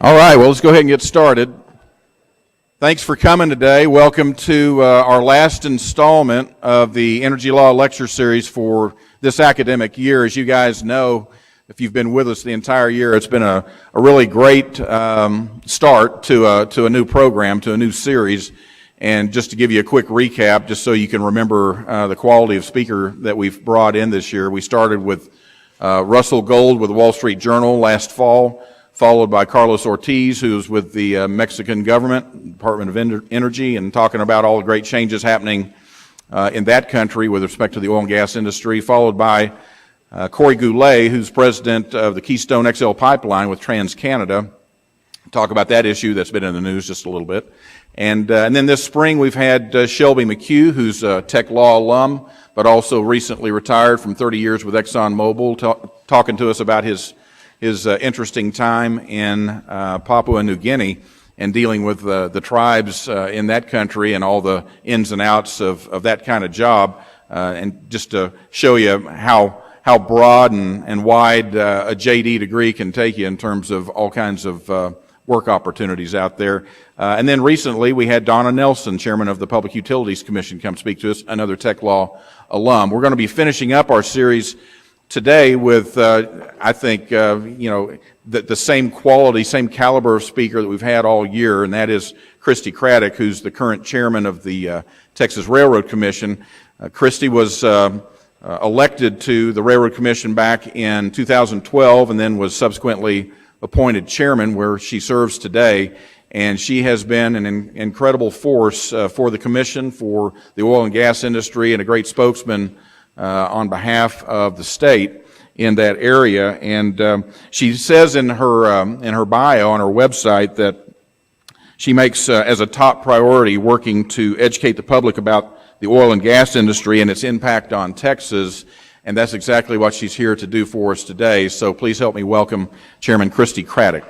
All right, well, let's go ahead and get started. Thanks for coming today. Welcome to our last installment of the Energy Law Lecture Series for this academic year. As you guys know, if you've been with us the entire year, it's been a really great start to a new program, to a new series. And just to give you a quick recap, just so you can remember the quality of speaker that we've brought in this year, we started with Russell Gold with the Wall Street Journal last fall, followed by Carlos Ortiz, who's with the Mexican government, Department of Energy, and talking about all the great changes happening in that country with respect to the oil and gas industry, followed by Corey Goulet, who's president of the Keystone XL pipeline with TransCanada. Talk about that issue that's been in the news just a little bit. And then this spring we've had Shelby McHugh, who's a tech law alum, but also recently retired from 30 years with ExxonMobil, talking to us about his interesting time in Papua New Guinea and dealing with the tribes in that country and all the ins and outs of that kind of job, and just to show you how broad and wide a JD degree can take you in terms of all kinds of work opportunities out there. And then recently we had Donna Nelson, chairman of the Public Utilities Commission, come speak to us, another tech law alum. We're going to be finishing up our series today with, I think, the same quality, same caliber of speaker that we've had all year, and that is Christi Craddick, who's the current chairman of the Texas Railroad Commission. Christi was elected to the Railroad Commission back in 2012 and then was subsequently appointed chairman, where she serves today. And she has been an incredible force for the commission, for the oil and gas industry, and a great spokesman on behalf of the state in that area. And she says in her bio on her website that she makes as a top priority working to educate the public about the oil and gas industry and its impact on Texas. And that's exactly what she's here to do for us today. So please help me welcome Chairman Christi Craddick.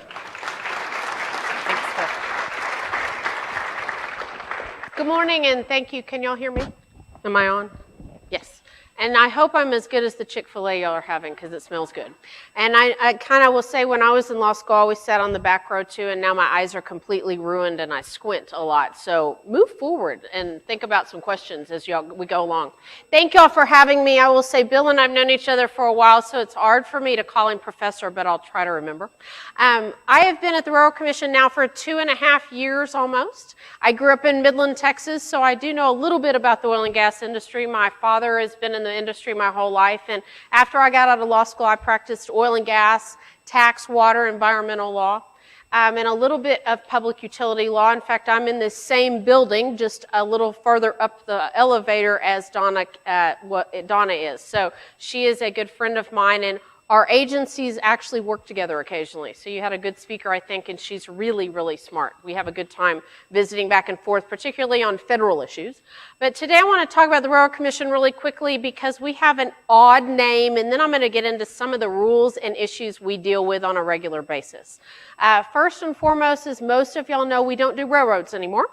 Good morning, and thank you. Can y'all hear me? Am I on? Yes. And I hope I'm as good as the Chick-fil-A y'all are having, because it smells good. And I kind of will say, when I was in law school, I always sat on the back row too, and now my eyes are completely ruined and I squint a lot. So move forward and think about some questions as we go along. Thank y'all for having me. I will say Bill and I've known each other for a while, so it's hard for me to call him professor, but I'll try to remember. I have been at the Railroad Commission now for 2.5 years almost. I grew up in Midland, Texas, so I do know a little bit about the oil and gas industry. My father has been in the industry my whole life, and after I got out of law school, I practiced oil and gas, tax, water, environmental law, and a little bit of public utility law. In fact, I'm in this same building, just a little further up the elevator as Donna is. So she is a good friend of mine, and our agencies actually work together occasionally. So you had a good speaker, I think, and she's really, really smart. We have a good time visiting back and forth, particularly on federal issues. But today I want to talk about the Railroad Commission really quickly because we have an odd name, and then I'm going to get into some of the rules and issues we deal with on a regular basis. First and foremost, as most of y'all know, we don't do railroads anymore.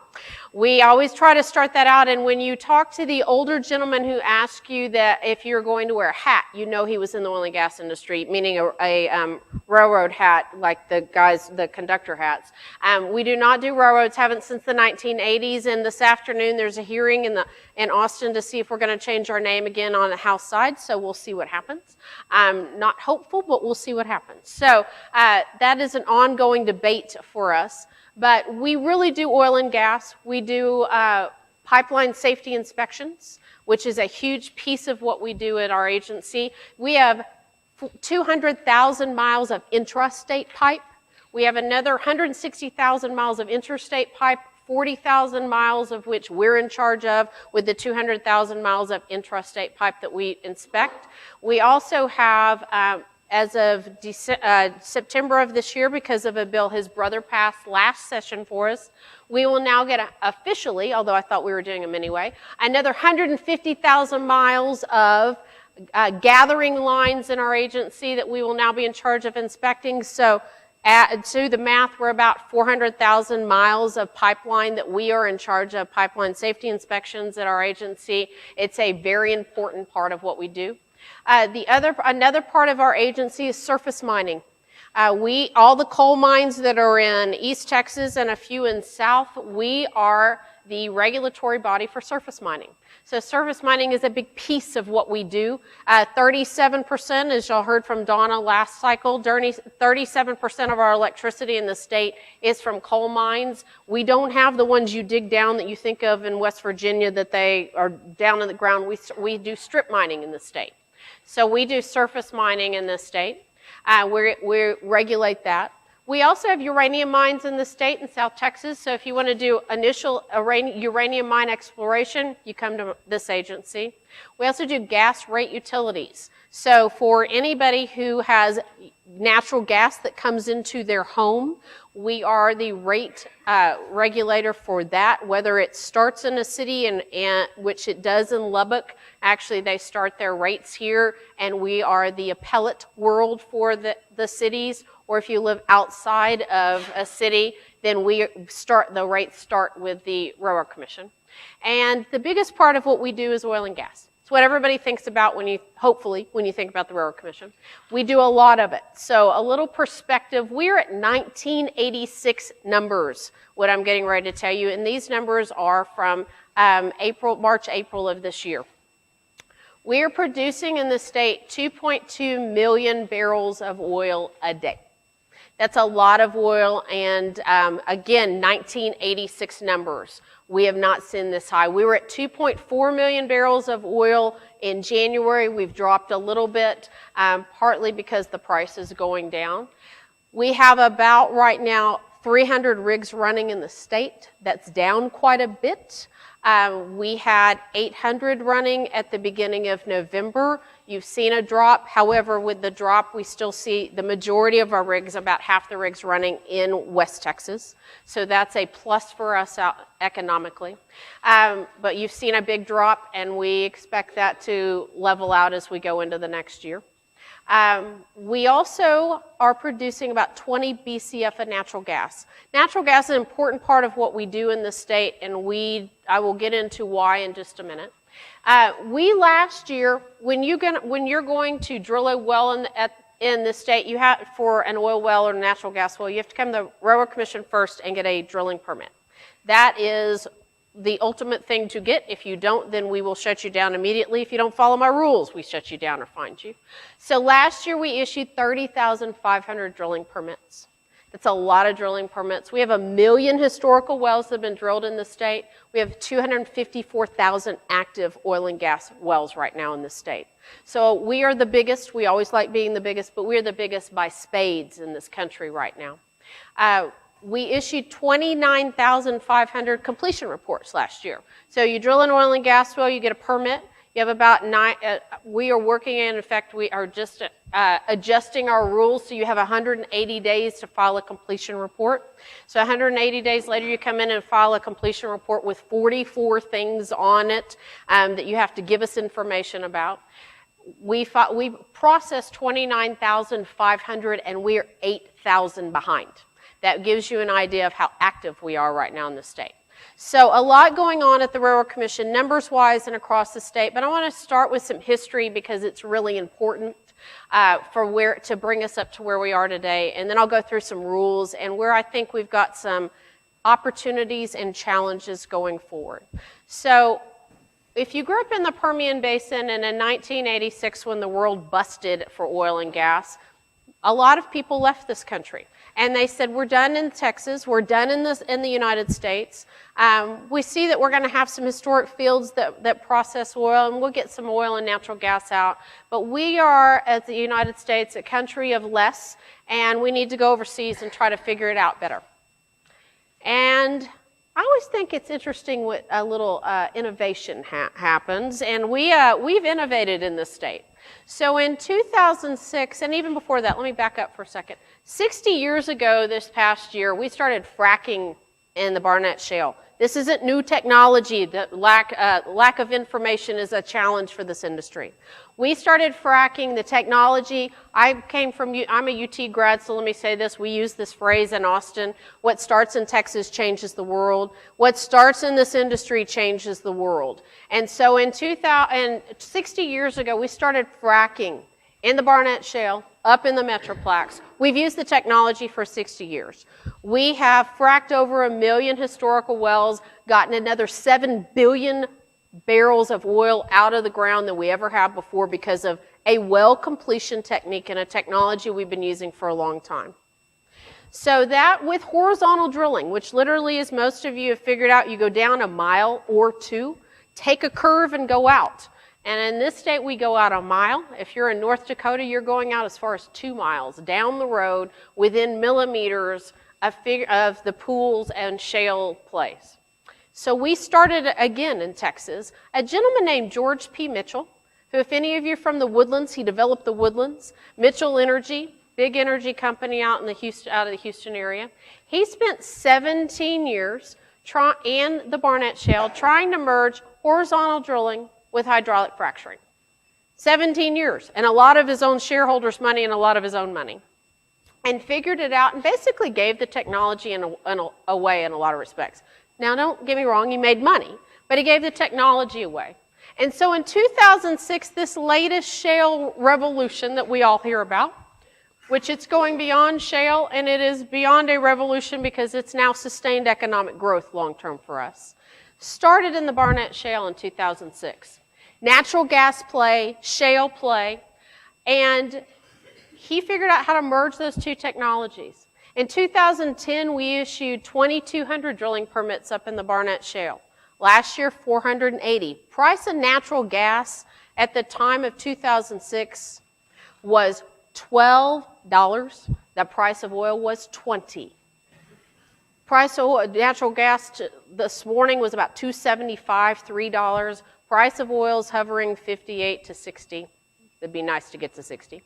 We always try to start that out, and when you talk to the older gentleman who asks you that if you're going to wear a hat, you know he was in the oil and gas industry, meaning a railroad hat, like the conductor hats. We do not do railroads, haven't since the 1980s, and this afternoon there's a hearing in Austin to see if we're going to change our name again on the House side, so we'll see what happens. I'm not hopeful, but we'll see what happens. So that is an ongoing debate for us. But we really do oil and gas. We do pipeline safety inspections, which is a huge piece of what we do at our agency. We have 200,000 miles of intrastate pipe. We have another 160,000 miles of interstate pipe, 40,000 miles of which we're in charge of, with the 200,000 miles of intrastate pipe that we inspect. We also have, as of September of this year, because of a bill his brother passed last session for us, we will now get officially, although I thought we were doing them anyway, another 150,000 miles of gathering lines in our agency that we will now be in charge of inspecting. So to the math, we're about 400,000 miles of pipeline that we are in charge of pipeline safety inspections at our agency. It's a very important part of what we do. Another part of our agency is surface mining. All the coal mines that are in East Texas and a few in South, we are the regulatory body for surface mining. So surface mining is a big piece of what we do. 37%, as y'all heard from Donna last cycle, 37% of our electricity in the state is from coal mines. We don't have the ones you dig down that you think of in West Virginia that they are down in the ground. We do strip mining in the state. So we do surface mining in the state. We regulate that. We also have uranium mines in the state in South Texas, so if you want to do initial uranium mine exploration, you come to this agency. We also do gas rate utilities. So for anybody who has natural gas that comes into their home, we are the rate regulator for that, whether it starts in a city, and which it does in Lubbock. Actually, they start their rates here, and we are the appellate world for the cities. Or if you live outside of a city, then the rates start with the Railroad Commission. And the biggest part of what we do is oil and gas. It's what everybody thinks about hopefully, when you think about the Railroad Commission. We do a lot of it. So a little perspective, we're at 1986 numbers, what I'm getting ready to tell you, and these numbers are from March, April of this year. We are producing in the state 2.2 million barrels of oil a day. That's a lot of oil, and again, 1986 numbers. We have not seen this high. We were at 2.4 million barrels of oil in January. We've dropped a little bit, partly because the price is going down. We have about, right now, 300 rigs running in the state. That's down quite a bit. We had 800 running at the beginning of November. You've seen a drop. However, with the drop, we still see the majority of our rigs, about half the rigs running in West Texas. So that's a plus for us economically. But you've seen a big drop, and we expect that to level out as we go into the next year. We also are producing about 20 BCF of natural gas. Natural gas is an important part of what we do in the state, and I will get into why in just a minute. We last year, when you're going to drill a well in the state, you have, for an oil well or a natural gas well, you have to come to the Railroad Commission first and get a drilling permit. That is the ultimate thing to get. If you don't, then we will shut you down immediately. If you don't follow my rules, we shut you down or find you. So last year we issued 30,500 drilling permits. That's a lot of drilling permits. We have 1 million historical wells that have been drilled in the state. We have 254,000 active oil and gas wells right now in the state. So we are the biggest. We always like being the biggest, but we're the biggest by spades in this country right now. We issued 29,500 completion reports last year. So you drill an oil and gas well, you get a permit. You have about 9, we are working in fact, we are just adjusting our rules, so you have 180 days to file a completion report. So 180 days later, you come in and file a completion report with 44 things on it that you have to give us information about. We processed 29,500, and we are 8,000 behind. That gives you an idea of how active we are right now in the state. So a lot going on at the Railroad Commission, numbers-wise and across the state, but I want to start with some history because it's really important to bring us up to where we are today, and then I'll go through some rules and where I think we've got some opportunities and challenges going forward. So if you grew up in the Permian Basin and in 1986 when the world busted for oil and gas, a lot of people left this country. And they said, we're done in Texas, we're done in the United States. We see that we're going to have some historic fields that process oil, and we'll get some oil and natural gas out. But we are, as the United States, a country of less, and we need to go overseas and try to figure it out better. And I always think it's interesting what a little innovation happens, and we've innovated in this state. So in 2006, and even before that, let me back up for a second. 60 years ago this past year, we started fracking in the Barnett Shale. This isn't new technology. The lack of information is a challenge for this industry. We started fracking the technology. I'm a UT grad, so let me say this. We use this phrase in Austin. What starts in Texas changes the world. What starts in this industry changes the world. And so in 60 years ago, we started fracking in the Barnett Shale, up in the Metroplex. We've used the technology for 60 years. We have fracked over 1 million historical wells, gotten another 7 billion barrels of oil out of the ground than we ever have before because of a well completion technique and a technology we've been using for a long time. So that with horizontal drilling, which literally, as most of you have figured out, you go down a mile or two, take a curve and go out. And in this state, we go out a mile. If you're in North Dakota, you're going out as far as 2 miles down the road within millimeters of the pools and shale plays. So we started again in Texas. A gentleman named George P. Mitchell, who, if any of you are from the Woodlands, he developed the Woodlands. Mitchell Energy, big energy company out of the Houston area. He spent 17 years in the Barnett Shale trying to merge horizontal drilling with hydraulic fracturing. 17 years, and a lot of his own shareholders' money and a lot of his own money. And figured it out and basically gave the technology away in a lot of respects. Now, don't get me wrong, he made money, but he gave the technology away. And so in 2006, this latest shale revolution that we all hear about, which it's going beyond shale, and it is beyond a revolution because it's now sustained economic growth long-term for us, started in the Barnett Shale in 2006. Natural gas play, shale play, and he figured out how to merge those two technologies. In 2010, we issued 2,200 drilling permits up in the Barnett Shale. Last year, 480. Price of natural gas at the time of 2006 was $12. The price of oil was $20. Price of natural gas this morning was about $2.75, $3. Price of oil is hovering 58 to 60. It'd be nice to get to 60.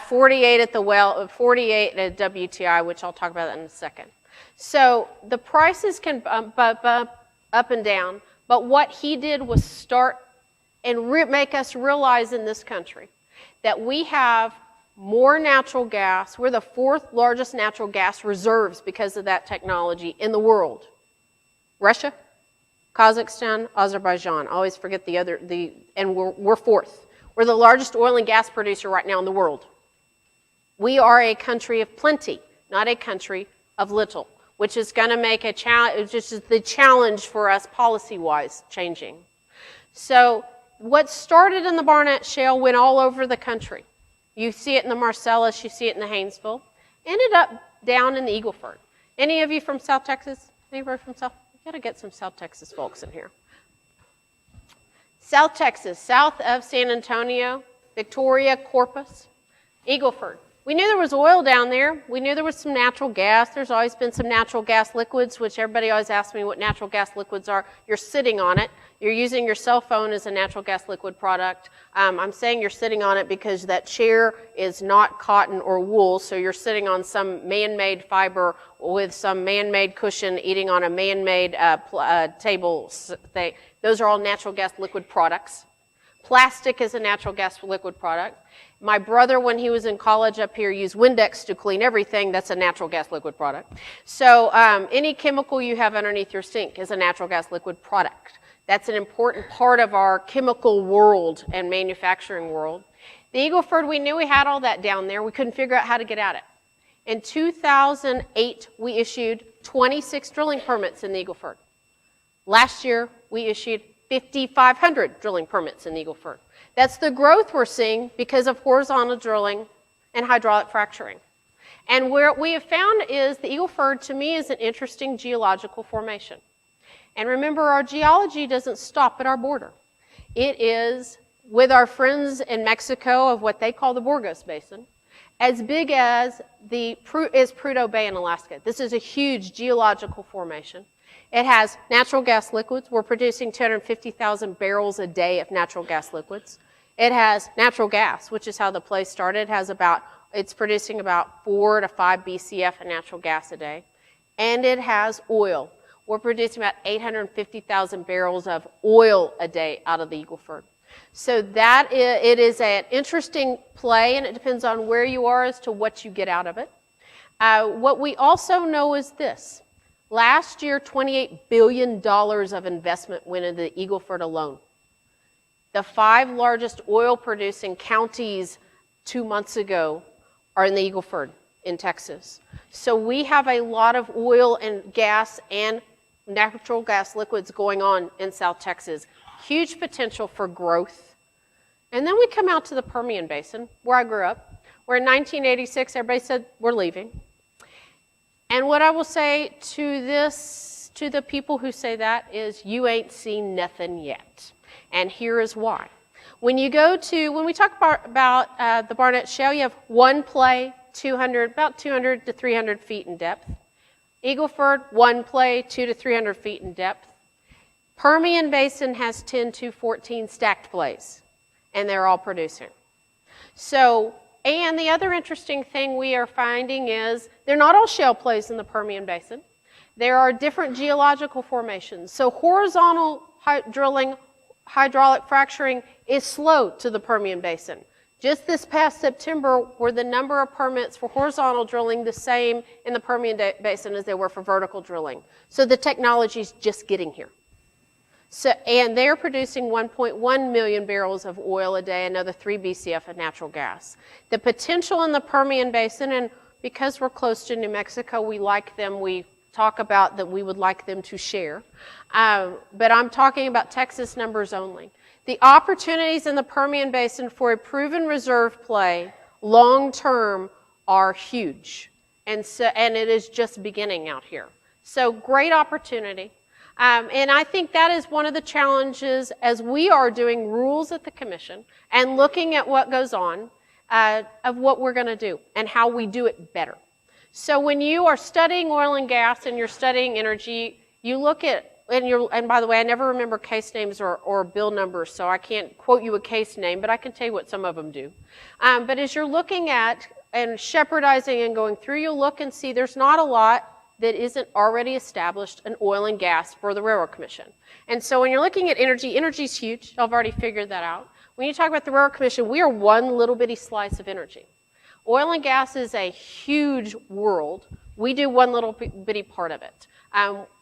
48 at the well, 48 at WTI, which I'll talk about that in a second. So the prices can bump up and down, but what he did was start and make us realize in this country that we have more natural gas. We're the 4th largest natural gas reserves because of that technology in the world. Russia, Kazakhstan, Azerbaijan. I always forget and we're 4th. We're the largest oil and gas producer right now in the world. We are a country of plenty, not a country of little, which is going to make a challenge, just the challenge for us policy-wise changing. So what started in the Barnett Shale went all over the country. You see it in the Marcellus, you see it in the Haynesville, ended up down in the Eagle Ford. Any of you from South Texas? Anybody from South? We got to get some South Texas folks in here. South Texas, south of San Antonio, Victoria, Corpus, Eagle Ford. We knew there was oil down there. We knew there was some natural gas. There's always been some natural gas liquids, which everybody always asks me what natural gas liquids are. You're sitting on it. You're using your cell phone as a natural gas liquid product. I'm saying you're sitting on it because that chair is not cotton or wool, so you're sitting on some man-made fiber with some man-made cushion, eating on a man-made table thing. Those are all natural gas liquid products. Plastic is a natural gas liquid product. My brother, when he was in college up here, used Windex to clean everything. That's a natural gas liquid product. So any chemical you have underneath your sink is a natural gas liquid product. That's an important part of our chemical world and manufacturing world. The Eagle Ford, we knew we had all that down there. We couldn't figure out how to get at it. In 2008, we issued 26 drilling permits in the Eagle Ford. Last year, we issued 5,500 drilling permits in the Eagle Ford. That's the growth we're seeing because of horizontal drilling and hydraulic fracturing. And what we have found is the Eagle Ford, to me, is an interesting geological formation. And remember, our geology doesn't stop at our border. It is, with our friends in Mexico of what they call the Burgos Basin, as big as Prudhoe Bay in Alaska. This is a huge geological formation. It has natural gas liquids. We're producing 250,000 barrels a day of natural gas liquids. It has natural gas, which is how the place started. It's producing about 4 to 5 BCF of natural gas a day. And it has oil. We're producing about 850,000 barrels of oil a day out of the Eagle Ford. So it is an interesting play, and it depends on where you are as to what you get out of it. What we also know is this. Last year, $28 billion of investment went into the Eagle Ford alone. The 5 largest oil-producing counties 2 months ago are in the Eagle Ford in Texas. So we have a lot of oil and gas and natural gas liquids going on in South Texas. Huge potential for growth. And then we come out to the Permian Basin, where I grew up, where in 1986 everybody said, we're leaving. And what I will say to the people who say that is, you ain't seen nothing yet. And here is why. When we talk about the Barnett Shale, you have one play, about 200 to 300 feet in depth. Eagle Ford, one play, 200 to 300 feet in depth. Permian Basin has 10 to 14 stacked plays, and they're all producing. So, and the other interesting thing we are finding is they're not all shale plays in the Permian Basin. There are different geological formations. So horizontal drilling, hydraulic fracturing is slow to the Permian Basin. Just this past September were the number of permits for horizontal drilling the same in the Permian Basin as they were for vertical drilling. So the technology's just getting here. So, and they're producing 1.1 million barrels of oil a day, another 3 BCF of natural gas. The potential in the Permian Basin, and because we're close to New Mexico, we talk about that we would like them to share. But I'm talking about Texas numbers only. The opportunities in the Permian Basin for a proven reserve play long-term are huge. And it is just beginning out here. So great opportunity. And I think that is one of the challenges as we are doing rules at the commission and looking at what goes on of what we're going to do and how we do it better. So when you are studying oil and gas and you're studying energy, you look at, and by the way, I never remember case names or bill numbers, so I can't quote you a case name, but I can tell you what some of them do. But as you're looking at and shepherdizing and going through, you'll look and see there's not a lot that isn't already established in oil and gas for the Railroad Commission. And so when you're looking at energy, energy's huge. I've already figured that out. When you talk about the Railroad Commission, we are one little bitty slice of energy. Oil and gas is a huge world. We do one little bitty part of it,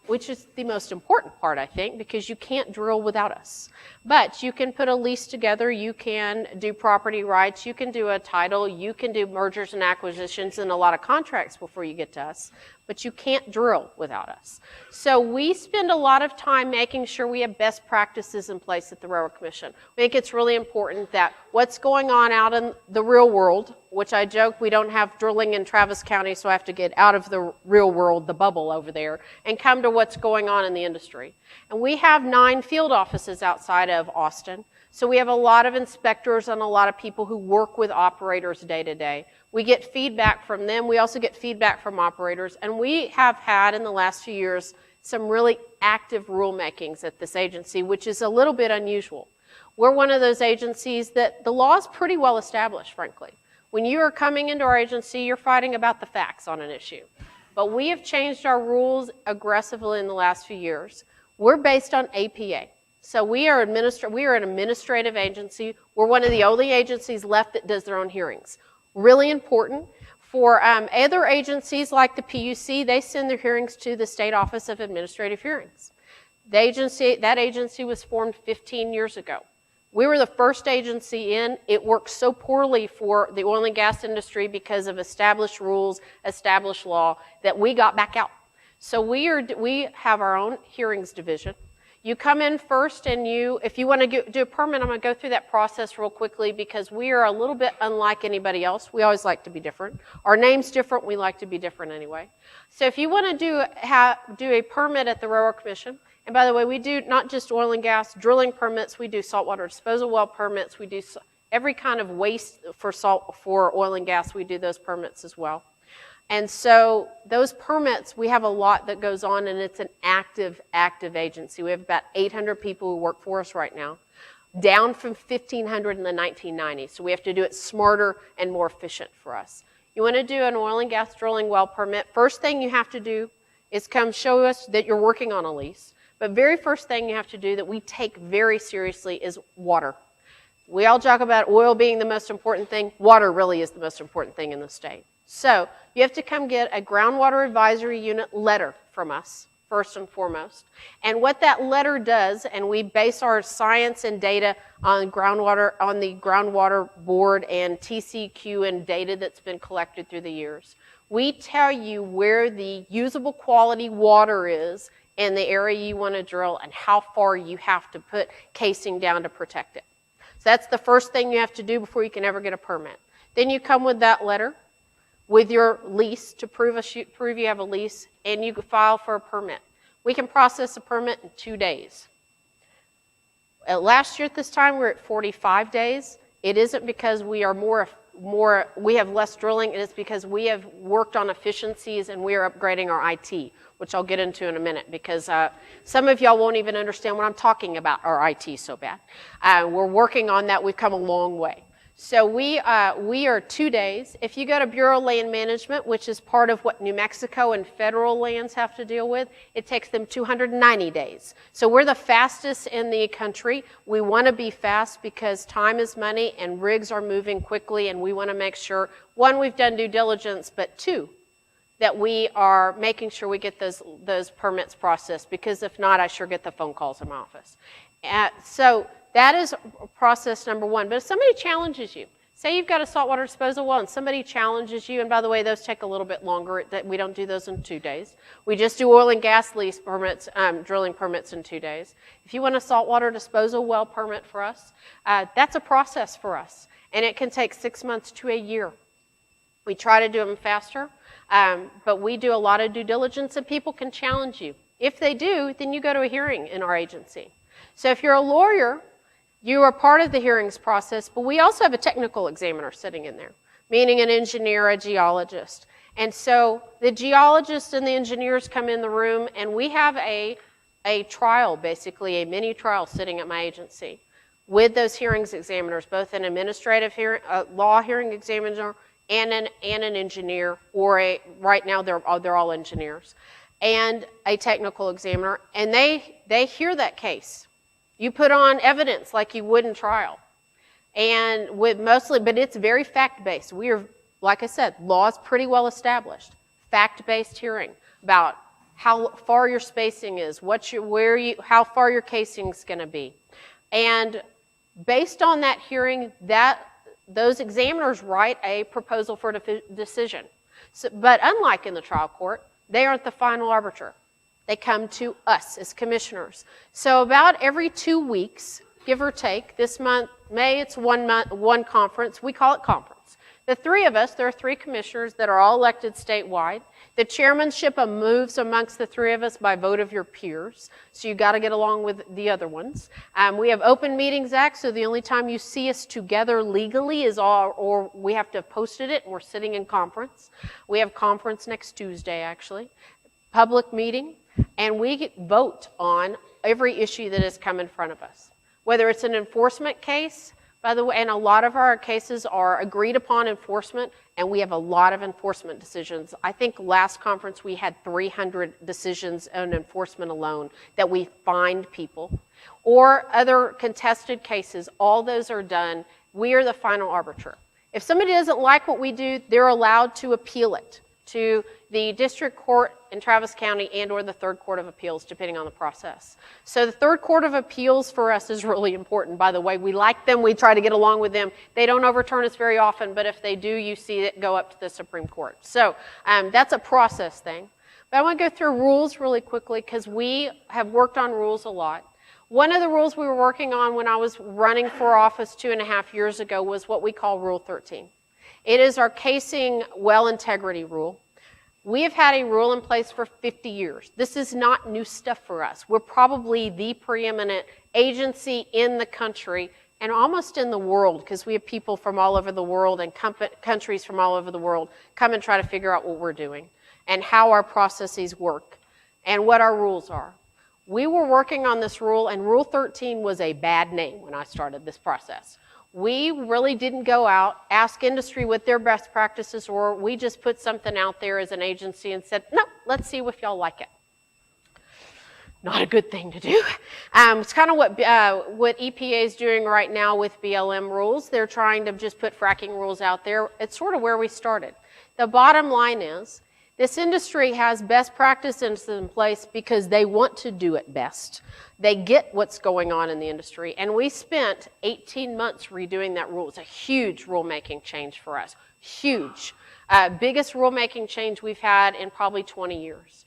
which is the most important part, I think, because you can't drill without us. But you can put a lease together, you can do property rights, you can do a title, you can do mergers and acquisitions and a lot of contracts before you get to us, but you can't drill without us. So we spend a lot of time making sure we have best practices in place at the Railroad Commission. I think it's really important that what's going on out in the real world, which I joke we don't have drilling in Travis County, so I have to get out of the real world, the bubble over there, and come to what's going on in the industry. And we have 9 field offices outside of Austin. So we have a lot of inspectors and a lot of people who work with operators day to day. We get feedback from them. We also get feedback from operators. And we have had in the last few years some really active rulemakings at this agency, which is a little bit unusual. We're one of those agencies that the law is pretty well established, frankly. When you are coming into our agency, you're fighting about the facts on an issue. But we have changed our rules aggressively in the last few years. We're based on APA. So we are an administrative agency. We're one of the only agencies left that does their own hearings. Really important. For other agencies like the PUC, they send their hearings to the State Office of Administrative Hearings. That agency was formed 15 years ago. We were the first agency in. It worked so poorly for the oil and gas industry because of established rules, established law, that we got back out. So we have our own hearings division. You come in first, and if you want to do a permit, I'm going to go through that process real quickly because we are a little bit unlike anybody else. We always like to be different. Our name's different. We like to be different anyway. So if you want to do a permit at the Railroad Commission, and by the way, we do not just oil and gas drilling permits. We do saltwater disposal well permits. We do every kind of waste for oil and gas. We do those permits as well. And so those permits, we have a lot that goes on, and it's an active agency. We have about 800 people who work for us right now, down from 1,500 in the 1990s. So we have to do it smarter and more efficient for us. You want to do an oil and gas drilling well permit, first thing you have to do is come show us that you're working on a lease. But very first thing you have to do that we take very seriously is water. We all talk about oil being the most important thing. Water really is the most important thing in the state. So you have to come get a groundwater advisory unit letter from us. first and foremost. And what that letter does, and we base our science and data on the groundwater board and TCQ and data that's been collected through the years. We tell you where the usable quality water is in the area you want to drill and how far you have to put casing down to protect it. So that's the first thing you have to do before you can ever get a permit. Then you come with that letter with your lease to prove you have a lease, and you can file for a permit. We can process a permit in 2 days. Last year at this time, we were at 45 days. It isn't because we are we have less drilling. It is because we have worked on efficiencies and we are upgrading our IT, which I'll get into in a minute, because some of y'all won't even understand what I'm talking about, our IT so bad. We're working on that. We've come a long way. So we are 2 days. If you go to Bureau of Land Management, which is part of what New Mexico and federal lands have to deal with, it takes them 290 days. So we're the fastest in the country. We want to be fast because time is money and rigs are moving quickly, and we want to make sure, one, we've done due diligence, but two, that we are making sure we get those permits processed, because if not, I sure get the phone calls in my office. So that is process number one. But if somebody challenges you, say you've got a saltwater disposal well and somebody challenges you, and by the way, those take a little bit longer. We don't do those in 2 days. We just do oil and gas lease permits, drilling permits in 2 days. If you want a saltwater disposal well permit for us, that's a process for us. And it can take 6 months to a year. We try to do them faster, but we do a lot of due diligence, and people can challenge you. If they do, then you go to a hearing in our agency. So if you're a lawyer, you are part of the hearings process, but we also have a technical examiner sitting in there, meaning an engineer, a geologist. And so the geologists and the engineers come in the room, and we have a trial, basically a mini trial sitting at my agency with those hearings examiners, both an administrative hearing, law hearing examiner and an engineer, or right now they're all engineers, and a technical examiner, and they hear that case. You put on evidence like you would in trial, and but it's very fact-based. We are, like I said, law is pretty well established. Fact-based hearing about how far your spacing is, how far your casing is going to be, and based on that hearing, those examiners write a proposal for a decision. So, but unlike in the trial court, they aren't the final arbiter. They come to us as commissioners. So about every 2 weeks, give or take, this month, May, it's one conference. We call it conference. The three of us, there are 3 commissioners that are all elected statewide. The chairmanship moves amongst the 3 of us by vote of your peers. So you got to get along with the other ones. We have Open Meetings Act, so the only time you see us together legally is or we have to have posted it and we're sitting in conference. We have conference next Tuesday, actually. Public meeting. And we vote on every issue that has come in front of us. Whether it's an enforcement case, by the way, and a lot of our cases are agreed upon enforcement, and we have a lot of enforcement decisions. I think last conference we had 300 decisions on enforcement alone that we fined people. Or other contested cases, all those are done. We are the final arbiter. If somebody doesn't like what we do, they're allowed to appeal it to the district court in Travis County and or the Third Court of Appeals, depending on the process. So the Third Court of Appeals for us is really important, by the way. We like them. We try to get along with them. They don't overturn us very often, but if they do, you see it go up to the Supreme Court. So that's a process thing. But I want to go through rules really quickly because we have worked on rules a lot. One of the rules we were working on when I was running for office 2.5 years ago was what we call Rule 13. It is our casing well integrity rule. We have had a rule in place for 50 years. This is not new stuff for us. We're probably the preeminent agency in the country and almost in the world, because we have people from all over the world and countries from all over the world come and try to figure out what we're doing and how our processes work and what our rules are. We were working on this rule, and Rule 13 was a bad name when I started this process. We really didn't go out, ask industry what their best practices were. We just put something out there as an agency and said, no, let's see if y'all like it. Not a good thing to do. It's kind of what EPA is doing right now with BLM rules. They're trying to just put fracking rules out there. It's sort of where we started. The bottom line is This industry has best practices in place because they want to do it best. They get what's going on in the industry, and we spent 18 months redoing that rule. It's a huge rulemaking change for us, huge. Biggest rulemaking change we've had in probably 20 years.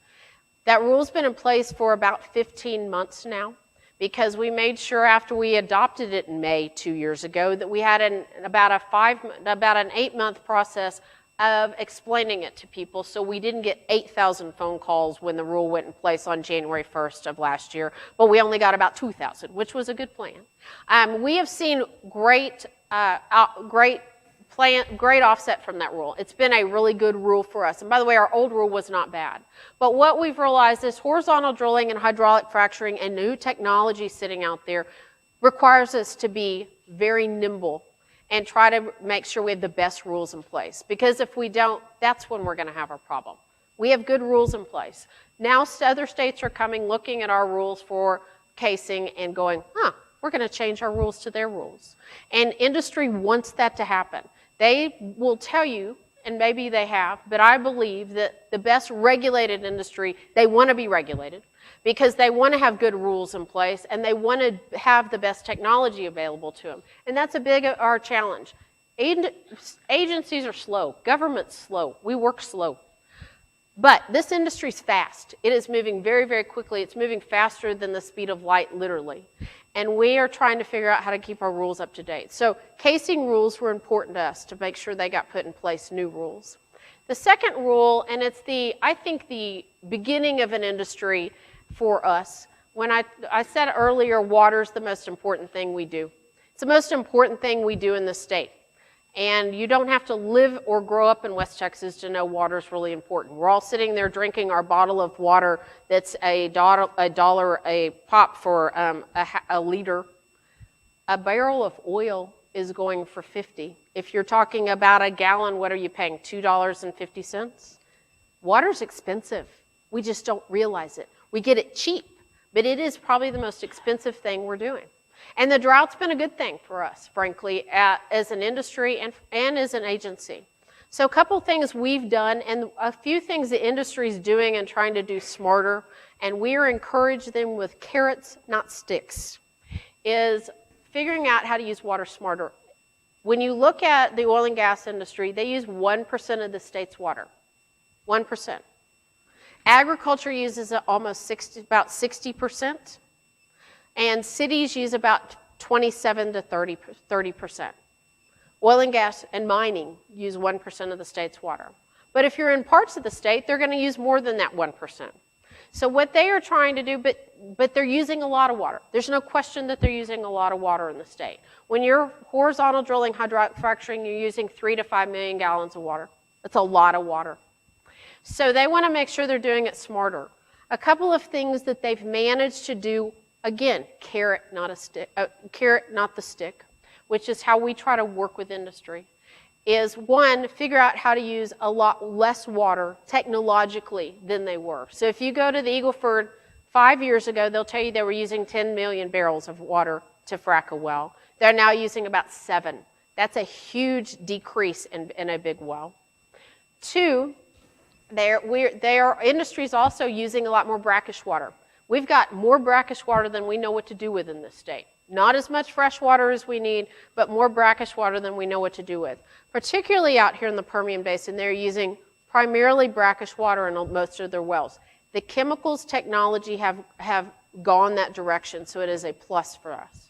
That rule's been in place for about 15 months now, because we made sure after we adopted it in May 2 years ago that we had about an 8-month process of explaining it to people, so we didn't get 8,000 phone calls when the rule went in place on January 1st of last year, but we only got about 2,000, which was a good plan. We have seen great offset from that rule. It's been a really good rule for us. And by the way, our old rule was not bad. But what we've realized is horizontal drilling and hydraulic fracturing and new technology sitting out there requires us to be very nimble and try to make sure we have the best rules in place. Because if we don't, that's when we're going to have a problem. We have good rules in place. Now other states are coming, looking at our rules for casing and going, we're going to change our rules to their rules. And industry wants that to happen. They will tell you, and maybe they have, but I believe that the best regulated industry, they want to be regulated because they want to have good rules in place and they want to have the best technology available to them. And that's a big our challenge. Agencies are slow. Government's slow. We work slow. But this industry's fast. It is moving very, very quickly. It's moving faster than the speed of light, literally. And we are trying to figure out how to keep our rules up to date. So casing rules were important to us to make sure they got put in place, new rules. The second rule, and it's I think the beginning of an industry for us, when I said earlier, water's the most important thing we do. It's the most important thing we do in this state. And you don't have to live or grow up in West Texas to know water's really important. We're all sitting there drinking our bottle of water that's $1 a pop for a liter. A barrel of oil is going for $50. If you're talking about a gallon, what are you paying, $2.50? Water's expensive. We just don't realize it. We get it cheap, but it is probably the most expensive thing we're doing. And the drought's been a good thing for us, frankly, as an industry and as an agency. So a couple things we've done, and a few things the industry's doing and trying to do smarter, and we are encouraging them with carrots, not sticks, is figuring out how to use water smarter. When you look at the oil and gas industry, they use 1% of the state's water. 1%. Agriculture uses about 60%. And cities use about 27 to 30%. Oil and gas and mining use 1% of the state's water. But if you're in parts of the state, they're going to use more than that 1%. So what they are trying to do, but they're using a lot of water. There's no question that they're using a lot of water in the state. When you're horizontal drilling, hydraulic fracturing, you're using 3 to 5 million gallons of water. That's a lot of water. So they want to make sure they're doing it smarter. A couple of things that they've managed to do. Again, carrot, not the stick, which is how we try to work with industry, is one, figure out how to use a lot less water technologically than they were. So if you go to the Eagle Ford 5 years ago, they'll tell you they were using 10 million barrels of water to frack a well. They're now using about 7. That's a huge decrease in a big well. Two, industry's also using a lot more brackish water. We've got more brackish water than we know what to do with in this state. Not as much fresh water as we need, but more brackish water than we know what to do with. Particularly out here in the Permian Basin, they're using primarily brackish water in most of their wells. The chemicals technology have gone that direction, so it is a plus for us.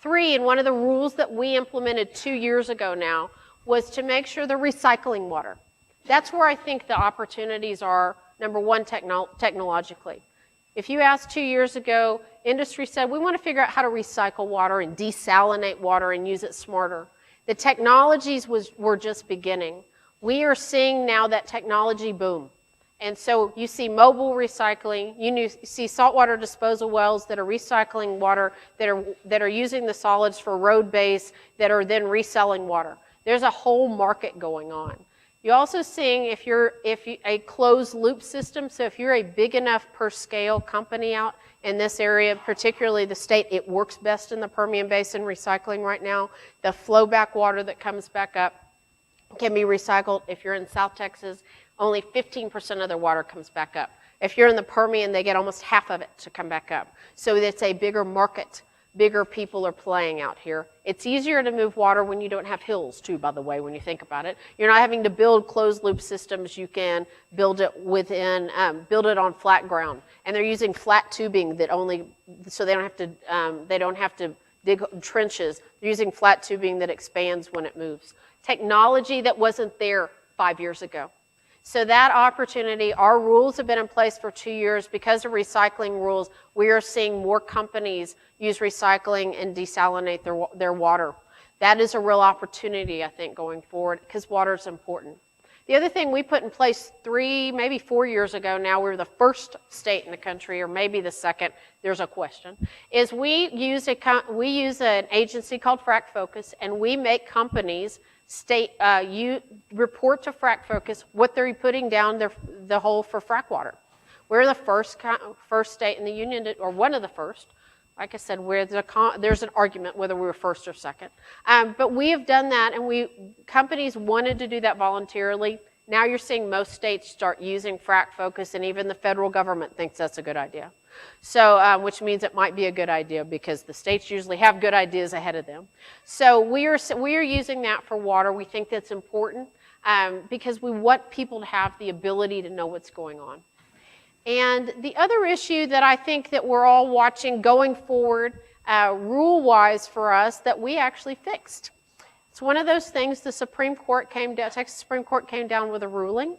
3, and one of the rules that we implemented 2 years ago now, was to make sure they're recycling water. That's where I think the opportunities are, number one, technologically. If you asked 2 years ago, industry said, we want to figure out how to recycle water and desalinate water and use it smarter. The technologies were just beginning. We are seeing now that technology boom. And so you see mobile recycling, you see saltwater disposal wells that are recycling water, that are using the solids for road base, that are then reselling water. There's a whole market going on. You're also seeing if you a closed loop system, so if you're a big enough per scale company out in this area, particularly the state, it works best in the Permian Basin recycling right now. The flowback water that comes back up can be recycled. If you're in South Texas, only 15% of their water comes back up. If you're in the Permian, they get almost half of it to come back up. So it's a bigger market. Bigger people are playing out here. It's easier to move water when you don't have hills, too, by the way, when you think about it. You're not having to build closed-loop systems. You can build it build it on flat ground. And they're using flat tubing so they don't have to dig trenches. They're using flat tubing that expands when it moves. Technology that wasn't there 5 years ago. So that opportunity, our rules have been in place for 2 years. Because of recycling rules, we are seeing more companies use recycling and desalinate their water. That is a real opportunity, I think, going forward, because water is important. The other thing we put in place 3, maybe 4 years ago now, we were the first state in the country, or maybe the second, there's a question, is we use an agency called Frac Focus, and we make companies report to Frac Focus what they're putting down the hole for frac water. We're the first state in the union, or one of the first. Like I said, there's an argument whether we were first or second. But we have done that, and companies wanted to do that voluntarily. Now you're seeing most states start using Frac Focus, and even the federal government thinks that's a good idea. So, which means it might be a good idea because the states usually have good ideas ahead of them. So we are using that for water. We think that's important because we want people to have the ability to know what's going on. And the other issue that I think that we're all watching going forward, rule-wise for us, that we actually fixed. It's one of those things Texas Supreme Court came down with a ruling,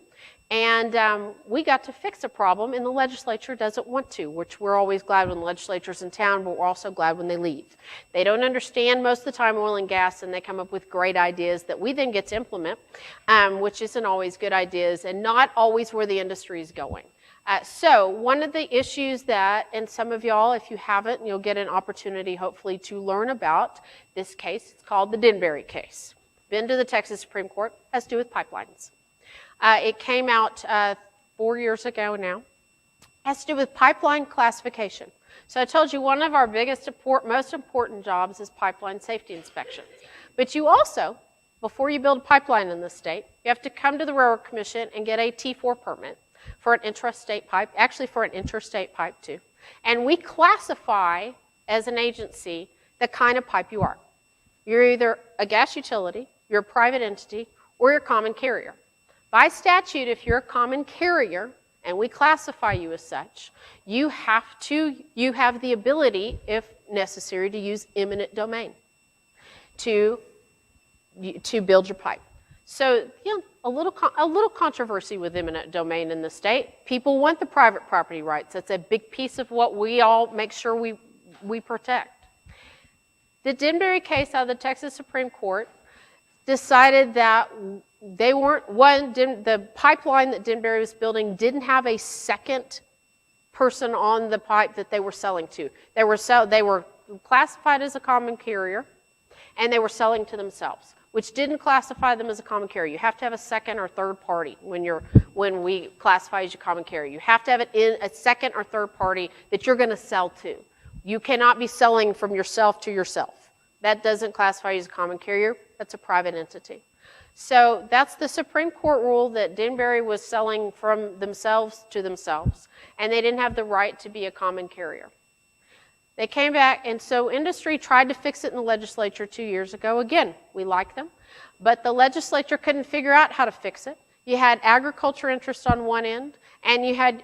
and we got to fix a problem, and the legislature doesn't want to, which we're always glad when the legislature's in town, but we're also glad when they leave. They don't understand most of the time oil and gas, and they come up with great ideas that we then get to implement, which isn't always good ideas, and not always where the industry is going. So one of the issues that, and some of y'all, if you haven't, you'll get an opportunity hopefully to learn about this case. It's called the Denbury case. Been to the Texas Supreme Court, has to do with pipelines. It came out 4 years ago now. Has to do with pipeline classification. So I told you one of our most important jobs is pipeline safety inspections. But you also, before you build a pipeline in the state, you have to come to the Railroad Commission and get a T4 permit. For an intrastate pipe, actually for an interstate pipe too. And we classify, as an agency, the kind of pipe you are. You're either a gas utility, you're a private entity, or you're a common carrier. By statute, if you're a common carrier, and we classify you as such, you have the ability, if necessary, to use eminent domain to build your pipe. So, a little controversy with eminent domain in the state. People want the private property rights. That's a big piece of what we all make sure we protect. The Denbury case out of the Texas Supreme Court decided that the pipeline that Denbury was building didn't have a second person on the pipe that they were selling to. They were classified as a common carrier, and they were selling to themselves, which didn't classify them as a common carrier. You have to have a second or third party when we classify as a common carrier. You have to have a second or third party that you're going to sell to. You cannot be selling from yourself to yourself. That doesn't classify you as a common carrier. That's a private entity. So that's the Supreme Court rule that Denbury was selling from themselves to themselves, and they didn't have the right to be a common carrier. They came back, and so industry tried to fix it in the legislature 2 years ago. Again, we like them, but the legislature couldn't figure out how to fix it. You had agriculture interests on one end, and you had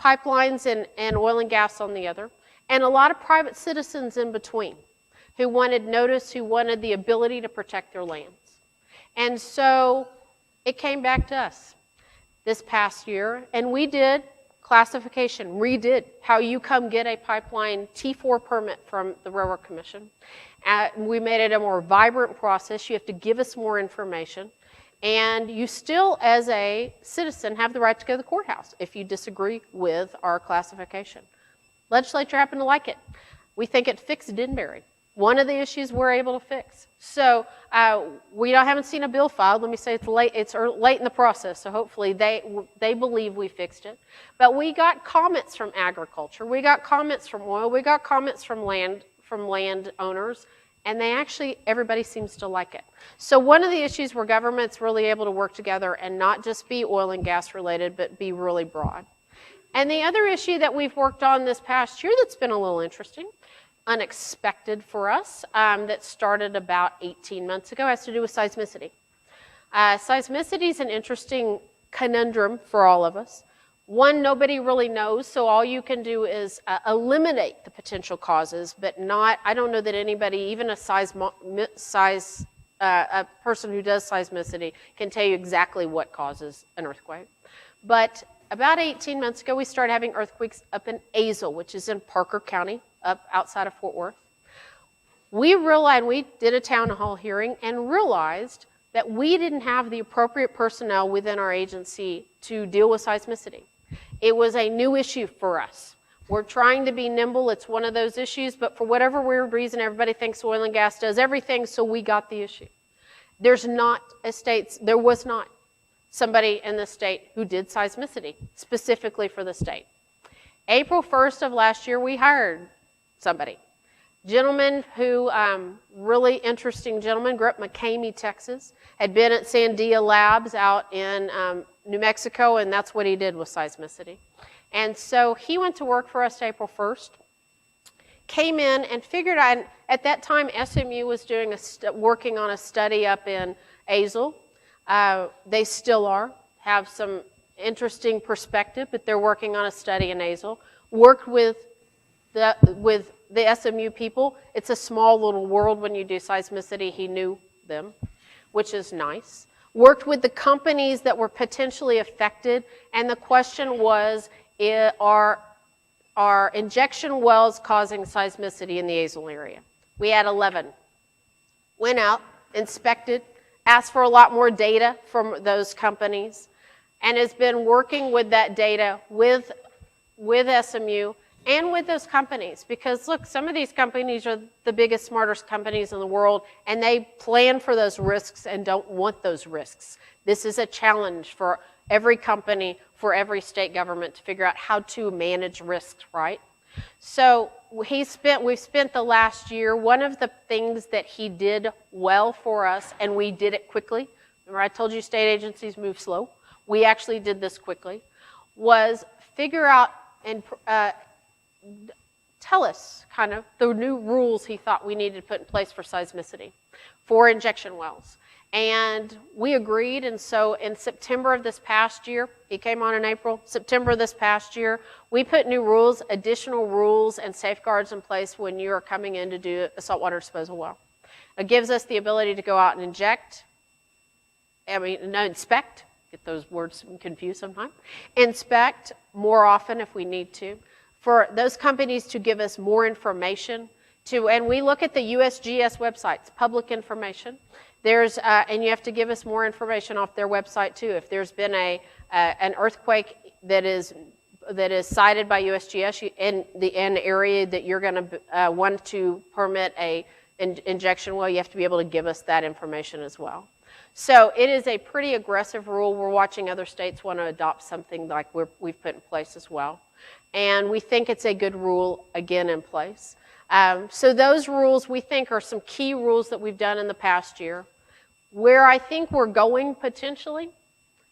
pipelines and oil and gas on the other, and a lot of private citizens in between who wanted notice, who wanted the ability to protect their lands. And so it came back to us this past year, and we did classification, redid how you come get a pipeline T4 permit from the Railroad Commission. We made it a more vibrant process. You have to give us more information. And you still, as a citizen, have the right to go to the courthouse if you disagree with our classification. Legislature happened to like it. We think it fixed Denbury. One of the issues we're able to fix. So we haven't seen a bill filed. Let me say it's late. It's late in the process. So hopefully they believe we fixed it. But we got comments from agriculture. We got comments from oil. We got comments from land owners, And everybody seems to like it. So one of the issues where government's really able to work together and not just be oil and gas related, but be really broad. And the other issue that we've worked on this past year that's been a little interesting, unexpected for us, that started about 18 months ago, has to do with seismicity. Seismicity is an interesting conundrum for all of us. One, nobody really knows, so all you can do is eliminate the potential causes, but I don't know that anybody, even a person who does seismicity, can tell you exactly what causes an earthquake. But about 18 months ago, we started having earthquakes up in Azle, which is in Parker County, up outside of Fort Worth. We did a town hall hearing and realized that we didn't have the appropriate personnel within our agency to deal with seismicity. It was a new issue for us. We're trying to be nimble. It's one of those issues, but for whatever weird reason, everybody thinks oil and gas does everything, so we got the issue. There was not somebody in the state who did seismicity, specifically for the state. April 1st of last year, we hired somebody. Gentleman who, really interesting gentleman, grew up in McCamey, Texas, had been at Sandia Labs out in New Mexico, and that's what he did with seismicity. And so he went to work for us April 1st, came in and figured out, at that time SMU was doing working on a study up in Azle. They still have some interesting perspective, but they're working on a study in Azle. Worked with the SMU people. It's a small little world when you do seismicity. He knew them, which is nice. Worked with the companies that were potentially affected, and the question was, are injection wells causing seismicity in the Azle area? We had 11. Went out, inspected, asked for a lot more data from those companies, and has been working with that data with SMU and with those companies. Because look, some of these companies are the biggest, smartest companies in the world, and they plan for those risks and don't want those risks. This is a challenge for every company, for every state government to figure out how to manage risks, right? So we've spent the last year, one of the things that he did well for us, and we did it quickly, remember I told you state agencies move slow, we actually did this quickly, was figure out and tell us kind of the new rules he thought we needed to put in place for seismicity, for injection wells. And we agreed, and so in September of this past year, he came on in April, September of this past year, we put new rules, additional rules and safeguards in place when you are coming in to do a saltwater disposal well. It gives us the ability to go out and inspect, get those words confused sometimes, inspect more often if we need to, for those companies to give us more information, and we look at the USGS websites, public information. And you have to give us more information off their website too. If there's been an earthquake that is cited by USGS in the area that you're going to want to permit a injection well, you have to be able to give us that information as well. So it is a pretty aggressive rule. We're watching other states want to adopt something like we've put in place as well. And we think it's a good rule, again, in place. So those rules, we think, are some key rules that we've done in the past year. Where I think we're going potentially,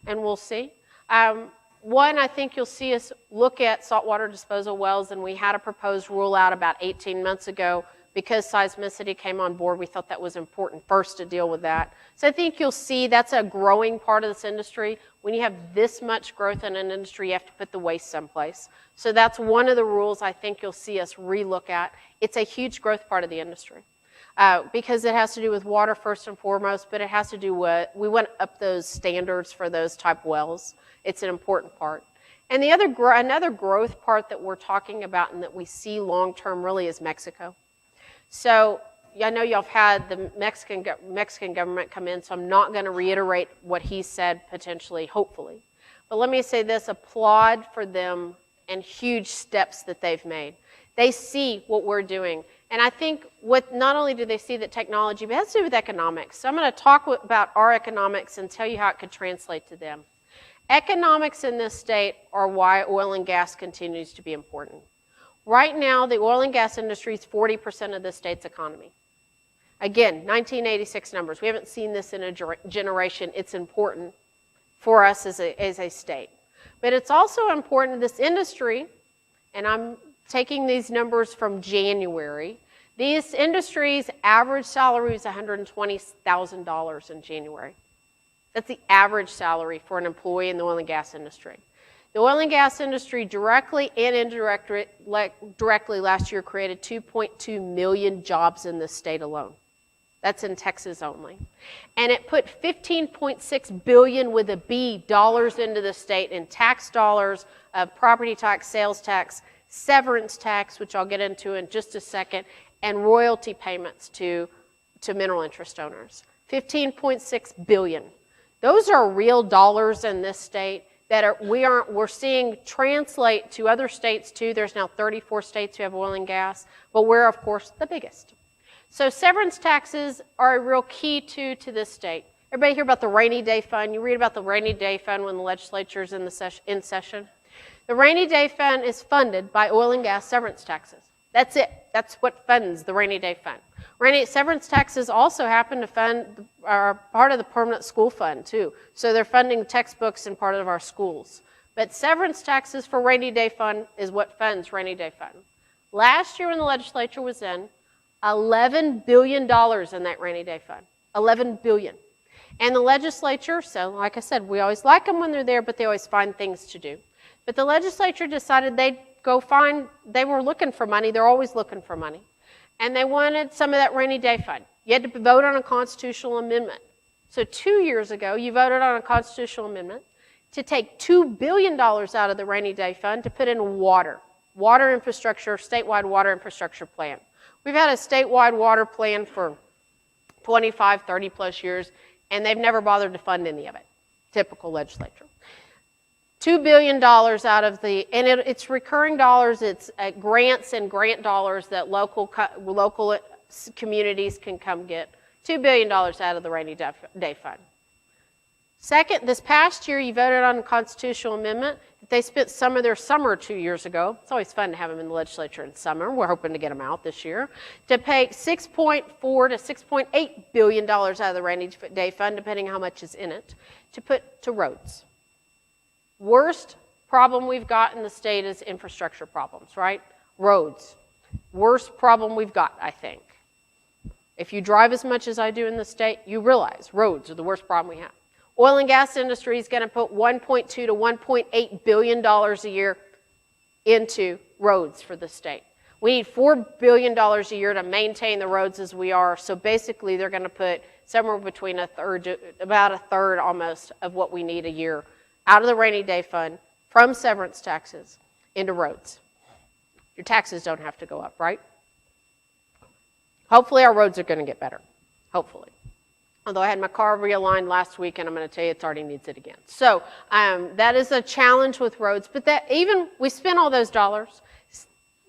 and we'll see. One, I think you'll see us look at saltwater disposal wells, and we had a proposed rule out about 18 months ago. Because seismicity came on board, we thought that was important first to deal with that. So I think you'll see that's a growing part of this industry. When you have this much growth in an industry, you have to put the waste someplace. So that's one of the rules I think you'll see us relook at. It's a huge growth part of the industry because it has to do with water first and foremost, but it has to do with, we went up those standards for those type wells. It's an important part. And the another growth part that we're talking about and that we see long-term really is Mexico. So I know y'all have had the Mexican government come in, so I'm not going to reiterate what he said potentially, hopefully. But let me say this, applaud for them and huge steps that they've made. They see what we're doing. And I think not only do they see the technology, but it has to do with economics. So I'm going to talk about our economics and tell you how it could translate to them. Economics in this state are why oil and gas continues to be important. Right now, the oil and gas industry is 40% of the state's economy. Again, 1986 numbers. We haven't seen this in a generation. It's important for us as a state. But it's also important, this industry, and I'm taking these numbers from January, these industries' average salary is $120,000 in January. That's the average salary for an employee in the oil and gas industry. The oil and gas industry directly and indirectly last year created 2.2 million jobs in this state alone. That's in Texas only. And it put $15.6 billion with a B dollars into the state in tax dollars of property tax, sales tax, severance tax, which I'll get into in just a second, and royalty payments to mineral interest owners. $15.6 billion. Those are real dollars in this state that we're seeing translate to other states too. There's now 34 states who have oil and gas, but we're of course the biggest. So severance taxes are a real key to this state. Everybody hear about the rainy day fund? You read about the rainy day fund when the legislature is in session. The rainy day fund is funded by oil and gas severance taxes. That's it. That's what funds the rainy day fund. Severance taxes also happen to fund are part of the permanent school fund too. So they're funding textbooks in part of our schools. But severance taxes for rainy day fund is what funds rainy day fund. Last year when the legislature was in, $11 billion in that rainy day fund. $11 billion. And the legislature, so like I said, we always like them when they're there, but they always find things to do. But the legislature decided they were looking for money. They're always looking for money. And they wanted some of that rainy day fund. You had to vote on a constitutional amendment. So 2 years ago, you voted on a constitutional amendment to take $2 billion out of the rainy day fund to put in water infrastructure, statewide water infrastructure plan. We've had a statewide water plan for 25, 30 plus years, and they've never bothered to fund any of it. Typical legislature. $2 billion out of it's recurring dollars, it's grants and grant dollars that local communities can come get. $2 billion out of the rainy day fund. Second, this past year you voted on a constitutional amendment that they spent some of their summer 2 years ago. It's always fun to have them in the legislature in summer. We're hoping to get them out this year. To pay $6.4 to $6.8 billion out of the rainy day fund, depending on how much is in it, to put to roads. Worst problem we've got in the state is infrastructure problems, right? Roads. Worst problem we've got, I think. If you drive as much as I do in the state, you realize roads are the worst problem we have. Oil and gas industry is going to put $1.2 to $1.8 billion a year into roads for the state. We need $4 billion a year to maintain the roads as we are. So basically, they're going to put somewhere between about a third almost of what we need a year out of the rainy day fund from severance taxes into roads. Your taxes don't have to go up, right? Hopefully our roads are going to get better. Hopefully. Although I had my car realigned last week, and I'm going to tell you it already needs it again. So that is a challenge with roads. But that even we spent all those dollars.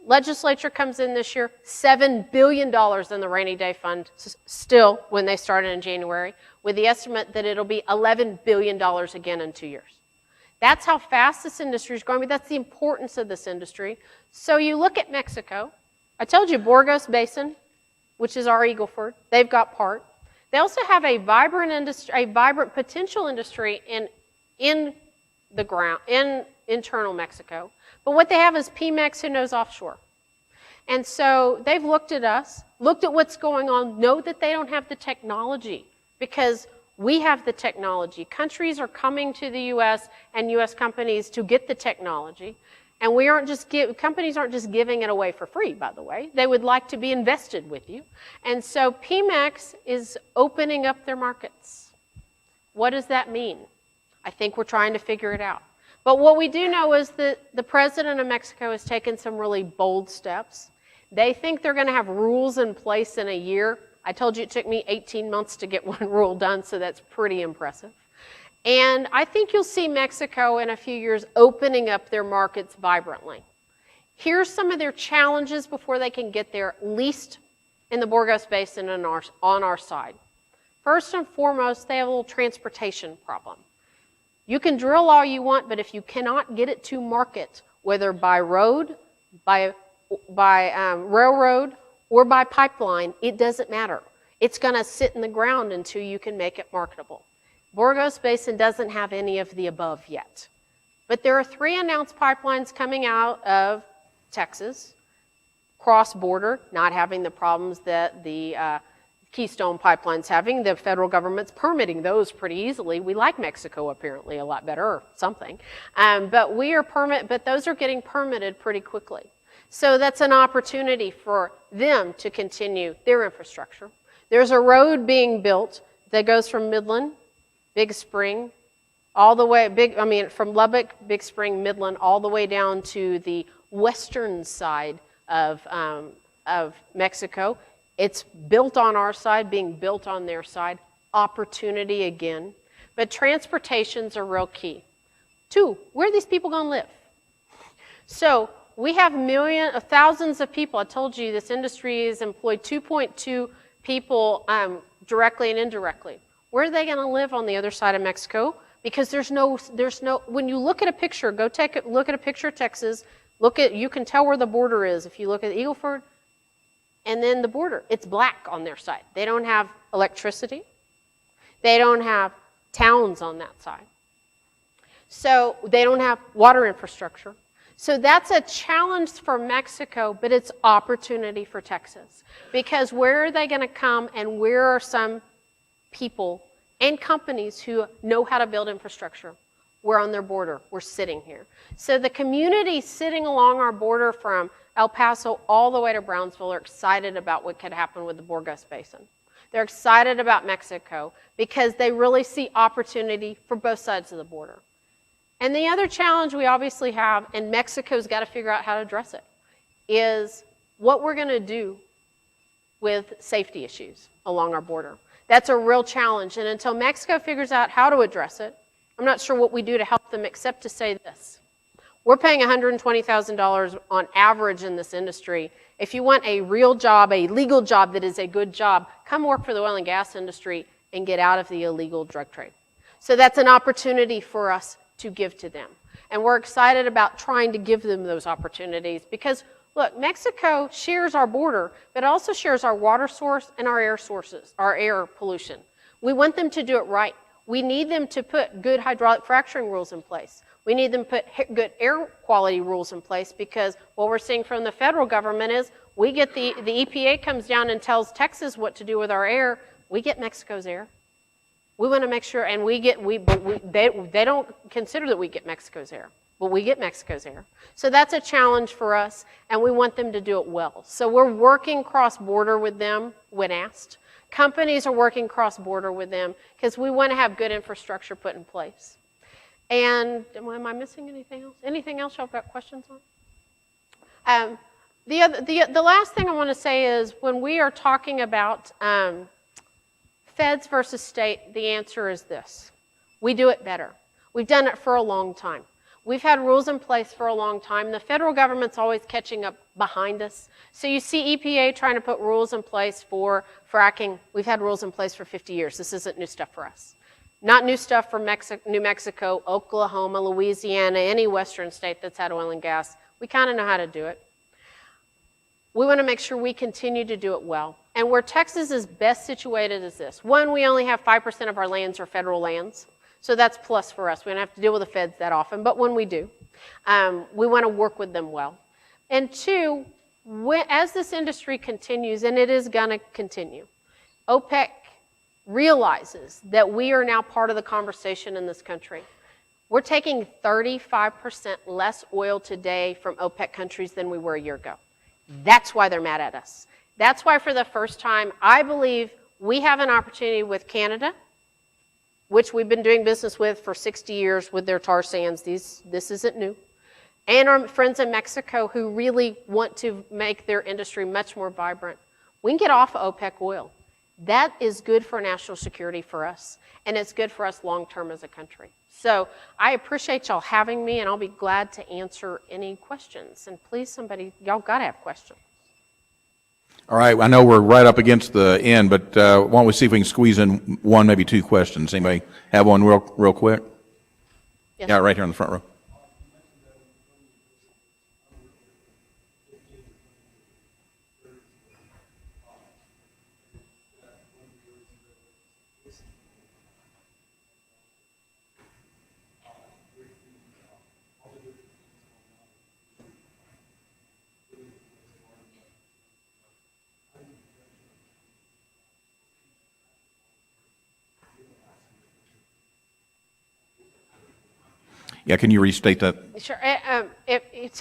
Legislature comes in this year, $7 billion in the rainy day fund still when they started in January, with the estimate that it'll be $11 billion again in 2 years. That's how fast this industry is growing, but that's the importance of this industry. So you look at Mexico. I told you Burgos Basin, which is our Eagle Ford, they've got part. They also have a vibrant industry, a vibrant potential industry in the ground, in internal Mexico. But what they have is Pemex who knows offshore. And so they've looked at us, looked at what's going on, know that they don't have the technology because we have the technology. Countries are coming to the U.S. and U.S. companies to get the technology. And companies aren't just giving it away for free, by the way. They would like to be invested with you. And so Pemex is opening up their markets. What does that mean? I think we're trying to figure it out. But what we do know is that the president of Mexico has taken some really bold steps. They think they're going to have rules in place in a year. I told you it took me 18 months to get one rule done, so that's pretty impressive. And I think you'll see Mexico in a few years opening up their markets vibrantly. Here's some of their challenges before they can get there, at least in the Burgos Basin and on our side. First and foremost, they have a little transportation problem. You can drill all you want, but if you cannot get it to market, whether by road, by railroad, or by pipeline, it doesn't matter. It's going to sit in the ground until you can make it marketable. Burgos Basin doesn't have any of the above yet. But there are 3 announced pipelines coming out of Texas, cross-border, not having the problems that the Keystone Pipeline's having. The federal government's permitting those pretty easily. We like Mexico apparently a lot better, or something. But those are getting permitted pretty quickly. So that's an opportunity for them to continue their infrastructure. There's a road being built that goes from Midland, Big Spring, all the way, from Lubbock, Big Spring, Midland, all the way down to the western side of Mexico. It's built on our side, being built on their side. Opportunity again. But transportations are real key. 2, where are these people going to live? So we have thousands of people. I told you this industry has employed 2.2 people directly and indirectly. Where are they going to live on the other side of Mexico? Because there's no, when you look at a picture, go look at a picture of Texas, you can tell where the border is. If you look at Eagle Ford, and then the border, it's black on their side. They don't have electricity. They don't have towns on that side. So they don't have water infrastructure. So that's a challenge for Mexico, but it's opportunity for Texas. Because where are they going to come, and where are some people and companies who know how to build infrastructure? We're on their border. We're sitting here. So the community sitting along our border from El Paso all the way to Brownsville are excited about what could happen with the Burgos Basin. They're excited about Mexico because they really see opportunity for both sides of the border. And the other challenge we obviously have, and Mexico's got to figure out how to address it, is what we're going to do with safety issues along our border. That's a real challenge. And until Mexico figures out how to address it, I'm not sure what we do to help them except to say this. We're paying $120,000 on average in this industry. If you want a real job, a legal job that is a good job, come work for the oil and gas industry and get out of the illegal drug trade. So that's an opportunity for us to give to them. And we're excited about trying to give them those opportunities because, look, Mexico shares our border, but it also shares our water source and our air sources, our air pollution. We want them to do it right. We need them to put good hydraulic fracturing rules in place. We need them to put good air quality rules in place because what we're seeing from the federal government is we get the EPA comes down and tells Texas what to do with our air. We get Mexico's air. We want to make sure, and they don't consider that we get Mexico's air, but we get Mexico's air. So that's a challenge for us, and we want them to do it well. So we're working cross-border with them when asked. Companies are working cross-border with them because we want to have good infrastructure put in place. And am I missing anything else? Anything else y'all got questions on? The last thing I want to say is when we are talking about feds versus state, the answer is this. We do it better. We've done it for a long time. We've had rules in place for a long time. The federal government's always catching up behind us. So you see EPA trying to put rules in place for fracking. We've had rules in place for 50 years. This isn't new stuff for us. Not new stuff for New Mexico, Oklahoma, Louisiana, any western state that's had oil and gas. We kind of know how to do it. We want to make sure we continue to do it well. And where Texas is best situated is this. One, we only have 5% of our lands are federal lands. So that's plus for us. We don't have to deal with the feds that often, but when we do, we want to work with them well. And 2, as this industry continues, and it is going to continue, OPEC realizes that we are now part of the conversation in this country. We're taking 35% less oil today from OPEC countries than we were a year ago. That's why they're mad at us. That's why for the first time, I believe we have an opportunity with Canada, which we've been doing business with for 60 years with their tar sands. This isn't new. And our friends in Mexico who really want to make their industry much more vibrant. We can get off of OPEC oil. That is good for national security for us, and it's good for us long-term as a country. So I appreciate y'all having me, and I'll be glad to answer any questions. And please, y'all got to have questions. All right, I know we're right up against the end, but why don't we see if we can squeeze in one, maybe 2 questions. Anybody have one real quick? Yes. Yeah, right here in the front row. Yeah, can you restate that? Sure.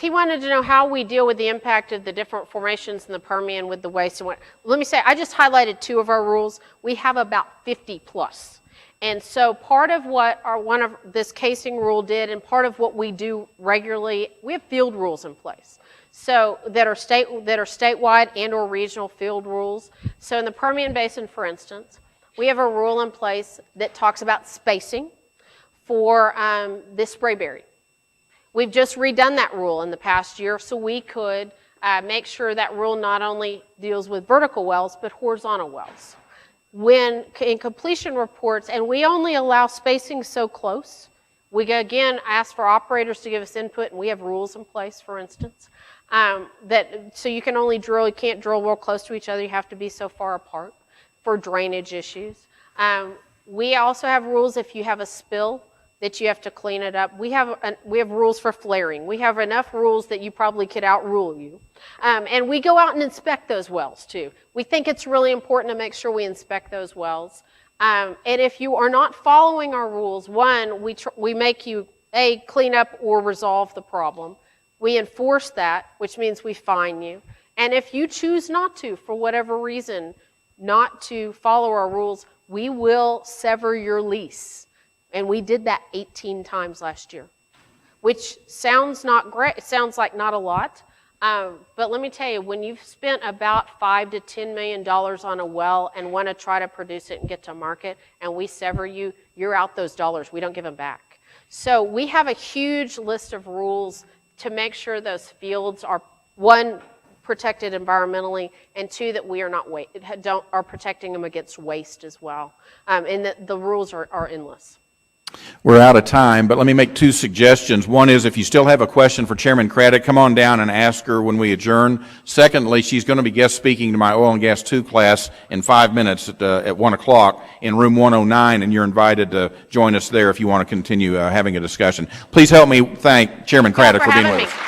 He wanted to know how we deal with the impact of the different formations in the Permian with the waste. And what, let me say, I just highlighted 2 of our rules. We have about 50 plus. And so part of what one of this casing rule did, and part of what we do regularly, we have field rules in place. So that are statewide and or regional field rules. So in the Permian Basin, for instance, we have a rule in place that talks about spacing for this sprayberry. We've just redone that rule in the past year, so we could make sure that rule not only deals with vertical wells, but horizontal wells. When in completion reports, and we only allow spacing so close, we again ask for operators to give us input, and we have rules in place, for instance, so you can only drill, you can't drill real close to each other, you have to be so far apart for drainage issues. We also have rules if you have a spill that you have to clean it up. We have rules for flaring. We have enough rules that you probably could outrule you. And we go out and inspect those wells too. We think it's really important to make sure we inspect those wells. And if you are not following our rules, one, we make you clean up or resolve the problem. We enforce that, which means we fine you. And if you choose not to, for whatever reason, not to follow our rules, we will sever your lease. And we did that 18 times last year, which sounds not great. It sounds like not a lot. But let me tell you, when you've spent about $5 to $10 million on a well and want to try to produce it and get to market, and we sever you, you're out those dollars. We don't give them back. So we have a huge list of rules to make sure those fields are, one, protected environmentally, and 2, that we are not are protecting them against waste as well. And the rules are endless. We're out of time, but let me make 2 suggestions. One is if you still have a question for Chairman Craddick, come on down and ask her when we adjourn. Secondly, she's going to be guest speaking to my Oil and Gas 2 class in 5 minutes at 1 o'clock in room 109, and you're invited to join us there if you want to continue having a discussion. Please help me thank Chairman Craddick for being with us.